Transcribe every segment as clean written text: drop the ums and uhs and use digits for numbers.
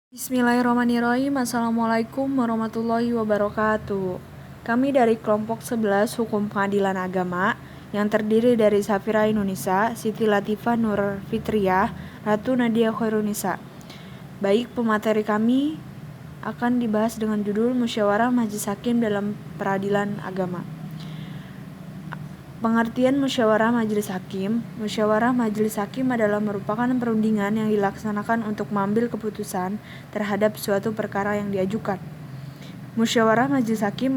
Bismillahirrahmanirrahim. Assalamualaikum warahmatullahi wabarakatuh. Kami dari kelompok 11 Hukum Pengadilan Agama yang terdiri dari Safira Indonesia, Siti Latifah Nur Fitriah, Ratu Nadia Khairunisa. Baik, pemateri kami akan dibahas dengan judul Musyawarah Majelis Hakim dalam Peradilan Agama. Pengertian musyawarah majelis hakim. Musyawarah majelis hakim adalah merupakan perundingan yang dilaksanakan untuk mengambil keputusan terhadap suatu perkara yang diajukan. Musyawarah majelis hakim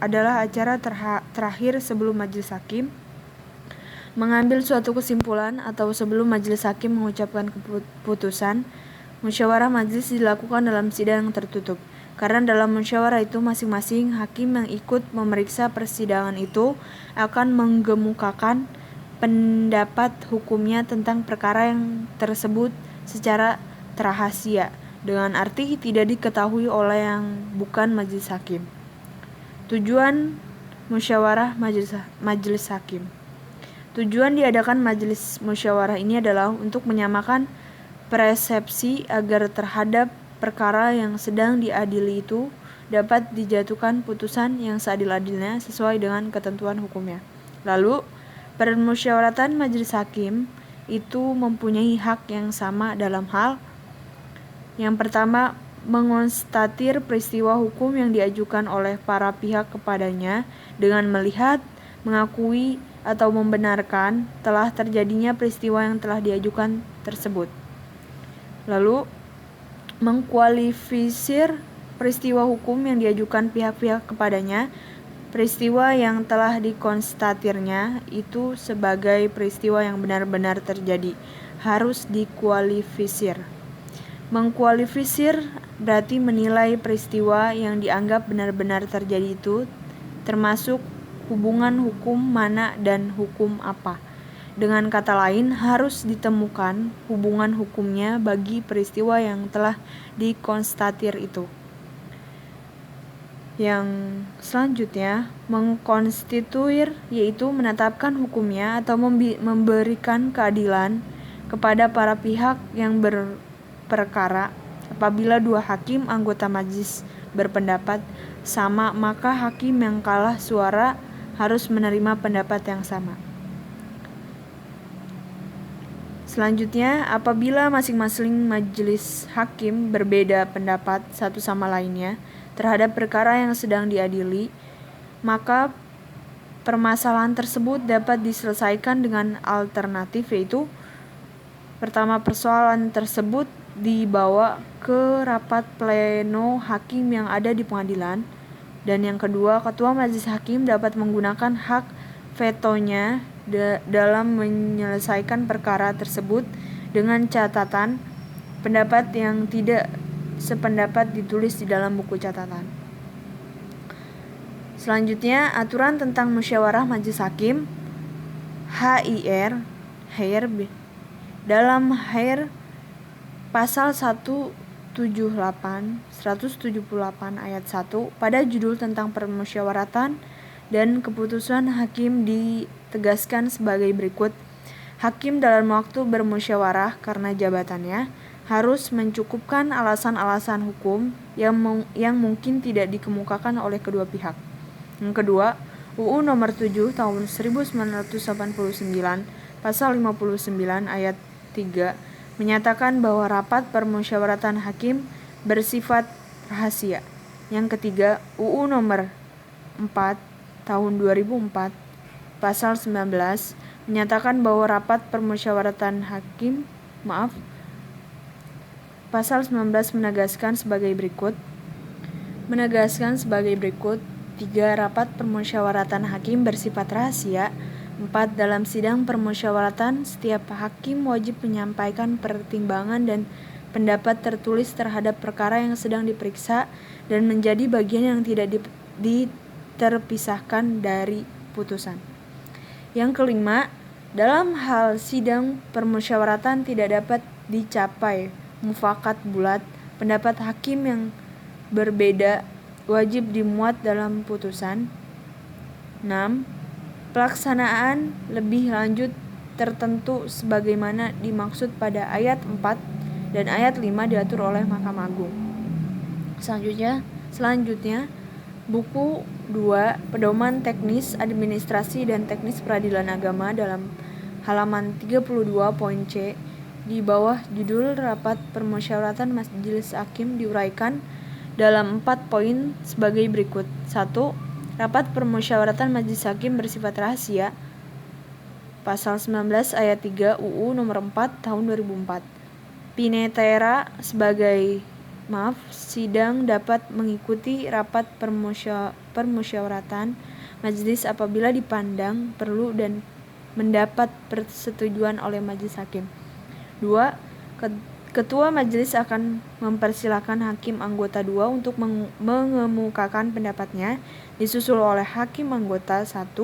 adalah acara terakhir sebelum majelis hakim mengambil suatu kesimpulan atau sebelum majelis hakim mengucapkan keputusan. Musyawarah majelis dilakukan dalam sidang yang tertutup. Karena dalam musyawarah itu masing-masing hakim yang ikut memeriksa persidangan itu akan menggemukakan pendapat hukumnya tentang perkara yang tersebut secara rahasia, dengan arti tidak diketahui oleh yang bukan majelis hakim. Tujuan musyawarah majelis hakim. Tujuan diadakan majelis musyawarah ini adalah untuk menyamakan persepsi agar terhadap perkara yang sedang diadili itu dapat dijatuhkan putusan yang seadil-adilnya sesuai dengan ketentuan hukumnya. Lalu, permusyawaratan majelis hakim itu mempunyai hak yang sama dalam hal yang pertama, mengonstatir peristiwa hukum yang diajukan oleh para pihak kepadanya dengan melihat, mengakui, atau membenarkan telah terjadinya peristiwa yang telah diajukan tersebut. Lalu, mengkualifisir peristiwa hukum yang diajukan pihak-pihak kepadanya. Peristiwa yang telah dikonstatirnya itu sebagai peristiwa yang benar-benar terjadi, harus dikualifisir. Mengkualifisir berarti menilai peristiwa yang dianggap benar-benar terjadi itu, termasuk hubungan hukum mana dan hukum apa. Dengan kata lain, harus ditemukan hubungan hukumnya bagi peristiwa yang telah dikonstatir itu. Yang selanjutnya, mengkonstituir, yaitu menetapkan hukumnya atau memberikan keadilan kepada para pihak yang berperkara. Apabila dua hakim anggota majelis berpendapat sama, maka hakim yang kalah suara harus menerima pendapat yang sama. Selanjutnya, apabila masing-masing majelis hakim berbeda pendapat satu sama lainnya terhadap perkara yang sedang diadili, maka permasalahan tersebut dapat diselesaikan dengan alternatif, yaitu pertama, persoalan tersebut dibawa ke rapat pleno hakim yang ada di pengadilan, dan yang kedua, ketua majelis hakim dapat menggunakan hak vetonya dalam menyelesaikan perkara tersebut dengan catatan pendapat yang tidak sependapat ditulis di dalam buku catatan. Selanjutnya, aturan tentang musyawarah majelis hakim. HIR dalam HIR pasal 178 ayat 1 pada judul tentang permusyawaratan dan keputusan hakim ditegaskan sebagai berikut. Hakim dalam waktu bermusyawarah karena jabatannya harus mencukupkan alasan-alasan hukum yang mungkin tidak dikemukakan oleh kedua pihak. Yang kedua, UU nomor 7 tahun 1989 pasal 59 ayat 3 menyatakan bahwa rapat permusyawaratan hakim bersifat rahasia. Yang ketiga, UU nomor 4 tahun 2004 pasal 19 menyatakan bahwa rapat permusyawaratan hakim pasal 19 menegaskan sebagai berikut. 3. Rapat permusyawaratan hakim bersifat rahasia. 4. Dalam sidang permusyawaratan, setiap hakim wajib menyampaikan pertimbangan dan pendapat tertulis terhadap perkara yang sedang diperiksa dan menjadi bagian yang tidak terpisahkan dari putusan. Yang kelima, dalam hal sidang permusyawaratan tidak dapat dicapai mufakat bulat, pendapat hakim yang berbeda wajib dimuat dalam putusan. 6. Pelaksanaan lebih lanjut tertentu sebagaimana dimaksud pada ayat 4 dan ayat 5 diatur oleh Mahkamah Agung. Selanjutnya, buku 2 Pedoman Teknis Administrasi dan Teknis Peradilan Agama dalam halaman 32 poin C di bawah judul Rapat Permusyawaratan Majelis Hakim diuraikan dalam 4 poin sebagai berikut. 1. Rapat Permusyawaratan Majelis Hakim bersifat rahasia. Pasal 19 ayat 3 UU nomor 4 tahun 2004. Pinetera sidang dapat mengikuti rapat permusyawaratan majelis apabila dipandang perlu dan mendapat persetujuan oleh majelis hakim. 2. Ketua majelis akan mempersilahkan hakim anggota 2 untuk mengemukakan pendapatnya, disusul oleh hakim anggota 1,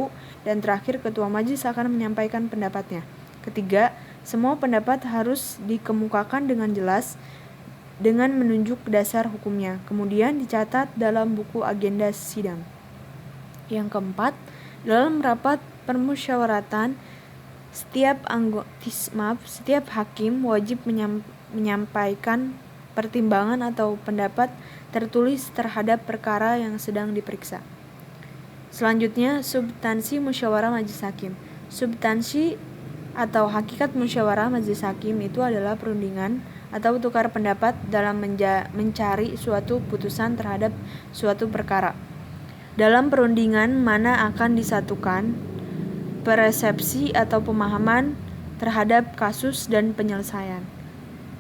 dan terakhir ketua majelis akan menyampaikan pendapatnya. Ketiga, semua pendapat harus dikemukakan dengan jelas dengan menunjuk dasar hukumnya, kemudian dicatat dalam buku agenda sidang. Yang keempat, dalam rapat permusyawaratan setiap hakim wajib menyampaikan pertimbangan atau pendapat tertulis terhadap perkara yang sedang diperiksa. Selanjutnya, substansi musyawarah majelis hakim. Substansi atau hakikat musyawarah majelis hakim itu adalah perundingan atau tukar pendapat dalam mencari suatu putusan terhadap suatu perkara. Dalam perundingan mana akan disatukan persepsi atau pemahaman terhadap kasus dan penyelesaian.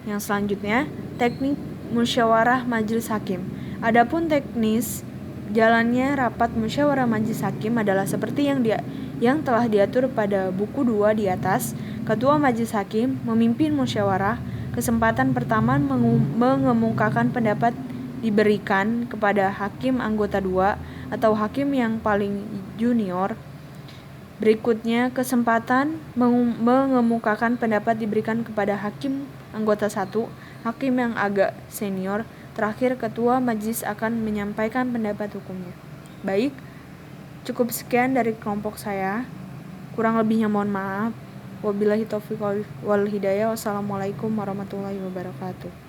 Yang selanjutnya, teknik musyawarah majelis hakim. Adapun teknis jalannya rapat musyawarah majelis hakim adalah seperti yang telah diatur pada buku 2 di atas. Ketua majelis hakim memimpin musyawarah. Kesempatan pertama mengemukakan pendapat diberikan kepada hakim anggota 2 atau hakim yang paling junior. Berikutnya, kesempatan mengemukakan pendapat diberikan kepada hakim anggota 1, hakim yang agak senior. Terakhir, ketua majelis akan menyampaikan pendapat hukumnya. Baik, cukup sekian dari kelompok saya. Kurang lebihnya mohon maaf. Wabillahi taufiq wal hidayah. Wassalamualaikum warahmatullahi wabarakatuh.